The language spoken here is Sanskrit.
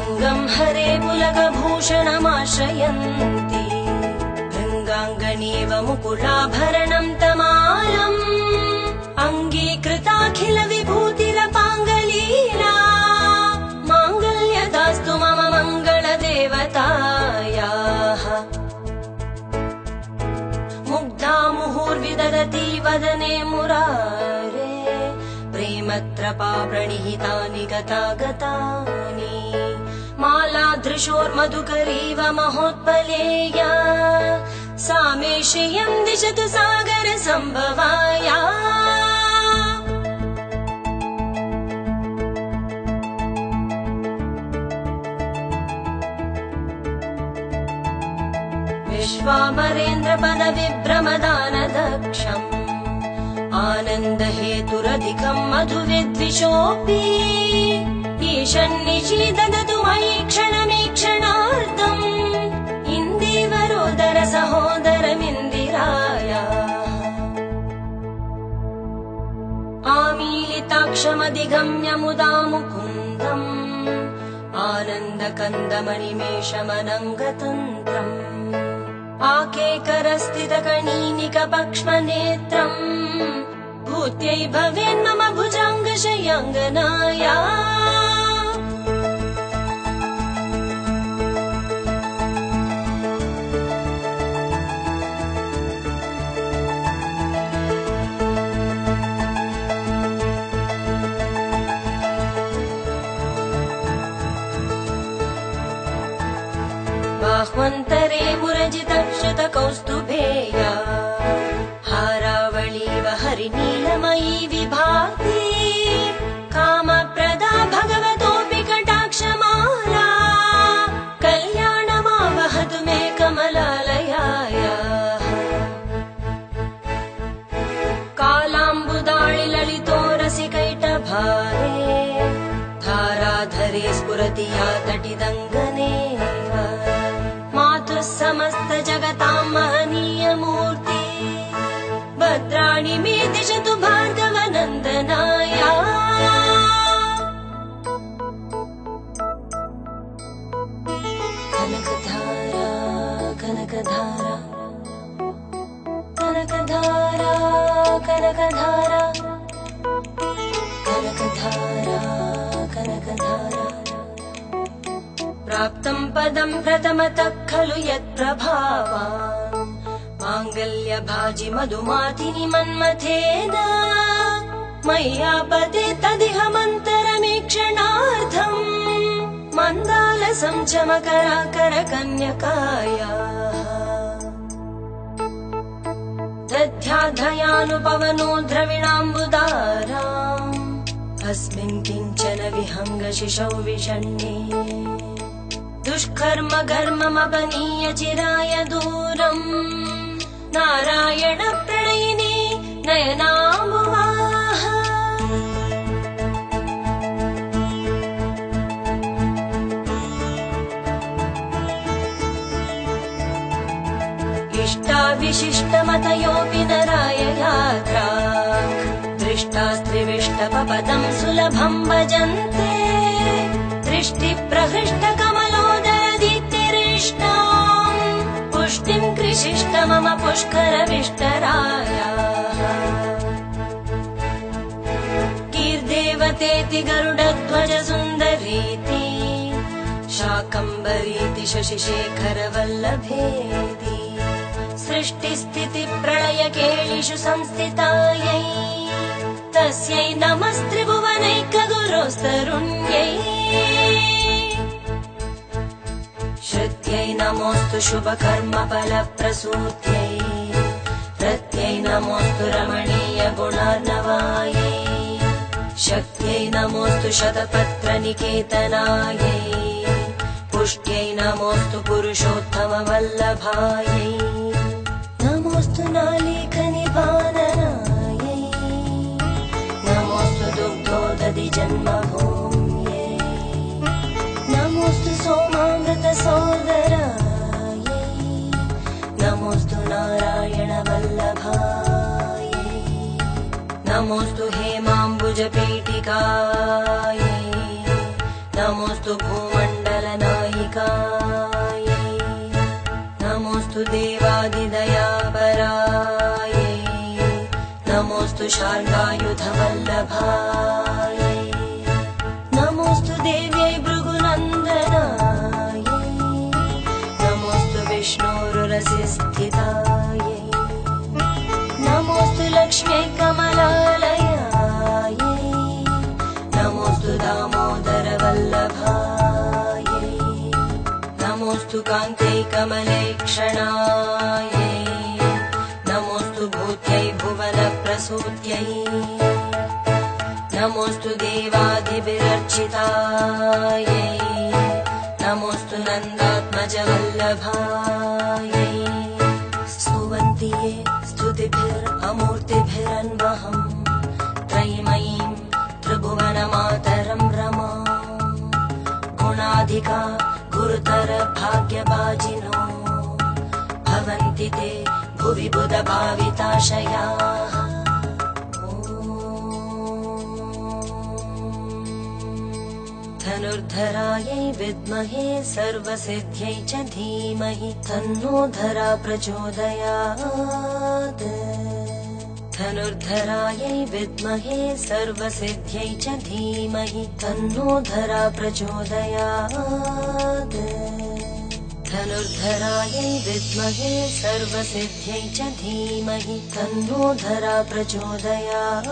अङ्गं हरे पुलकभूषणमाश्रयन्ति भृङ्गाङ्गनीव मुकुलाभरणं तमालम् अङ्गीकृताखिल विभूतिरपाङ्गलीला माङ्गल्यदास्तु मम मङ्गलदेवतायाः मुग्धा मुहुर्विदधति वदने मुरारे प्रेमत्रपा प्रणिहितानि गतागतानि मालादृशोर्मधुकरीव महोत्पलेया सा मे श्रियं दिशतु सागर सम्भवाया विश्वामरेन्द्रपदविभ्रमदानदक्षम् आनन्दहेतुरधिकं मधुविद्विषोऽपि ईशन्निषीददतु मयि क्षणमीक्षणार्धम् इन्दीवरोदर सहोदरमिन्दिराया आमीलिताक्षमधिगम्य मुदा मुकुन्दम् आनन्दकन्दमणिमेषमनङ्गतन्त्रम् आकेकरस्थितकणीनिकपक्ष्मनेत्रम् भूत्यै भवेन्मम भुजङ्गशयङ्गनाया बाह्वन्तरे मुरजितश्रुतकौस्तुभेया हारावळीव हरिनीलमयी विभाति कामप्रदा भगवतोऽपि कटाक्षमाला कल्याणमावहतु मे कमलालयायाः कालाम्बुदाळि ललितोरसिकैटभारे धाराधरे स्फुरति या तटिदङ्गने समस्त जगतां महनीय मूर्ति भद्राणि मे दिशतु भार्गवनन्दनाया कनकधारा कनकधारा कनकधारा कनकधारा कनकधारा कनकधारा प्राप्तं पदं प्रथमतः खलु यत्प्रभावान् माङ्गल्यभाजि मधुमातिनि मन्मथेन मय्यापते तदिहमन्तरमीक्षणार्थम् मन्दालसं च मकराकरकन्यकायाः दध्याधयानुपवनो द्रविणाम्बुदाराम् अस्मिन् किञ्चन विहङ्गशिशौ विषण्णे दुष्कर्म घर्ममपनीय चिराय दूरम् नारायण प्रणयिनी नयनाम्बुवाः इष्टाविशिष्टमतयोऽपि नराय यात्रा दृष्टास्त्रिविष्टपपदं सुलभं भजन्ते दृष्टिप्रहृष्टकमलोदरदीप्तिरिष्टाम् पुष्टिं कृशिष्ट मम पुष्करविष्टरायाः कीर्देवतेति गरुडध्वज सुन्दरीति शाकम्भरीति शशिशेखरवल्लभेति सृष्टिस्थितिप्रलयकेलिषु संस्थितायै तस्यै नमस्त्रिभुवनैकगुरोस्तरुण्यै श्रुत्यै नमोऽस्तु शुभकर्मफलप्रसूत्यै रत्यै नमोऽस्तु रमणीयगुणार्णवायै शक्त्यै नमोऽस्तु शतपत्रनिकेतनायै पुष्ट्यै नमोऽस्तु पुरुषोत्तमवल्लभायै नमोऽस्तु नालीकनिपाननायै नमोऽस्तु दुग्धोदधिजन्मभूम्यै नमोऽस्तु सोमामृतसोदरायै नमोऽस्तु नारायणवल्लभायै नमोऽस्तु हेमाम्बुजपीठिकायै नमोऽस्तु भूमण्डल गुणाधिकायै नमोऽस्तु देवादिदयापरायै नमोऽस्तु शार्ङ्गायुधवल्लभायै नमोऽस्तु देव्यै भृगुनन्दनायै नमोऽस्तु विष्णोरुरसिस्थितायै नमोऽस्तु लक्ष्म्यै कमलालयायै नमोऽस्तु दामोदरवल्लभायै नमोऽस्तु कान्त्यै कमलैक्षणायै नमोऽस्तु भूत्यै भुवनप्रसूत्यै नमोऽस्तु देवादिभिरर्चितायै नमोऽस्तु नन्दात्मजवल्लभायै स्तुवन्ति ये स्तुतिभिरमूर्तिभिरन्वहम् त्रयीमयीं त्रिभुवनमातरं रमाम् गुणाधिका गुरुतर भाग्यभाजिनो भवन्ति ते भुवि बुधभाविताशयाः धनुर्धरायै विद्महे सर्वसिद्ध्यै च धीमहि तन्नो धरा प्रचोदयात् धनुर्धरायै विद्महे सर्वसिद्ध्यै च धीमहि तन्नो धरा प्रचोदयात् धनुर्धरायै विद्महे सर्वसिद्ध्यै च धीमहि तन्नो धरा प्रचोदयात्